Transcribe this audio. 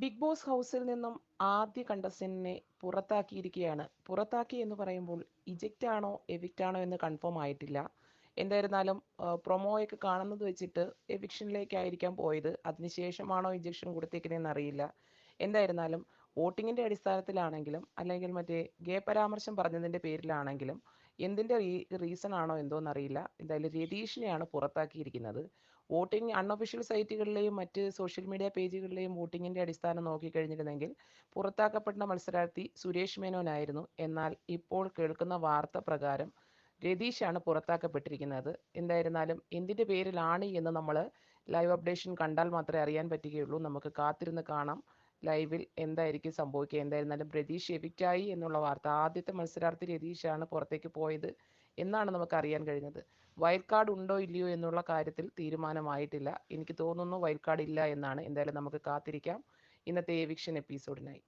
Big boss ഹൗസിൽ നിന്നും ആദ്യ കണ്ടസ്റ്റന്റിനെ പുറത്താക്കിയിരിക്കുകയാണ്. പുറത്താക്കി എന്ന് പറയുമ്പോൾ ഇജക്റ്റ് ആണോ എവിക്റ്റ് ആണോ എന്ന് കൺഫേം ആയിട്ടില്ല. എന്തായിരുന്നാലും പ്രൊമോയൊക്കെ കാണുന്നത് വെച്ചിട്ട് എവിക്ഷനിലേക്കായിരിക്കാം പോയത്. അതിനുശേഷമാണോ ഇജക്ഷൻ കൊടുത്തേക്കുന്നതെന്ന് അറിയില്ല. എന്തായിരുന്നാലും വോട്ടിങ്ങിൻ്റെ അടിസ്ഥാനത്തിലാണെങ്കിലും അല്ലെങ്കിൽ മറ്റേ ഗേ പരാമർശം പറഞ്ഞതിൻ്റെ പേരിലാണെങ്കിലും എന്തിൻ്റെ റീസൺ ആണോ എന്തോന്നറിയില്ല. എന്തായാലും രതീഷിനെയാണ് പുറത്താക്കിയിരിക്കുന്നത്. വോട്ടിംഗ് അൺഒഫീഷ്യൽ സൈറ്റുകളിലെയും മറ്റ് സോഷ്യൽ മീഡിയ പേജുകളിലെയും വോട്ടിങ്ങിൻ്റെ അടിസ്ഥാനം നോക്കിക്കഴിഞ്ഞിരുന്നെങ്കിൽ പുറത്താക്കപ്പെട്ട മത്സരാർത്ഥി സുരേഷ് മേനോനായിരുന്നു. എന്നാൽ ഇപ്പോൾ കേൾക്കുന്ന വാർത്ത പ്രകാരം രതീഷാണ് പുറത്താക്കപ്പെട്ടിരിക്കുന്നത്. എന്തായിരുന്നാലും എന്തിൻ്റെ പേരിലാണ് എന്ന് നമ്മൾ ലൈവ് അപ്ഡേഷൻ കണ്ടാൽ മാത്രമേ അറിയാൻ പറ്റുകയുള്ളൂ. നമുക്ക് കാത്തിരുന്ന് കാണാം ലൈവിൽ എന്തായിരിക്കും സംഭവിക്കുക. എന്തായിരുന്നാലും രതീഷ് എവിക്റ്റായി എന്നുള്ള വാർത്ത, ആദ്യത്തെ മത്സരാർത്ഥി രതീഷാണ് പുറത്തേക്ക് പോയത് എന്നാണ് നമുക്ക് അറിയാൻ കഴിഞ്ഞത്. വൈൽഡ് കാർഡ് ഉണ്ടോ ഇല്ലയോ എന്നുള്ള കാര്യത്തിൽ തീരുമാനമായിട്ടില്ല. എനിക്ക് തോന്നുന്നു വൈൽഡ് കാർഡ് ഇല്ല എന്നാണ്. എന്തായാലും നമുക്ക് കാത്തിരിക്കാം ഇന്നത്തെ എവിക്ഷൻ എപ്പിസോഡിനായി.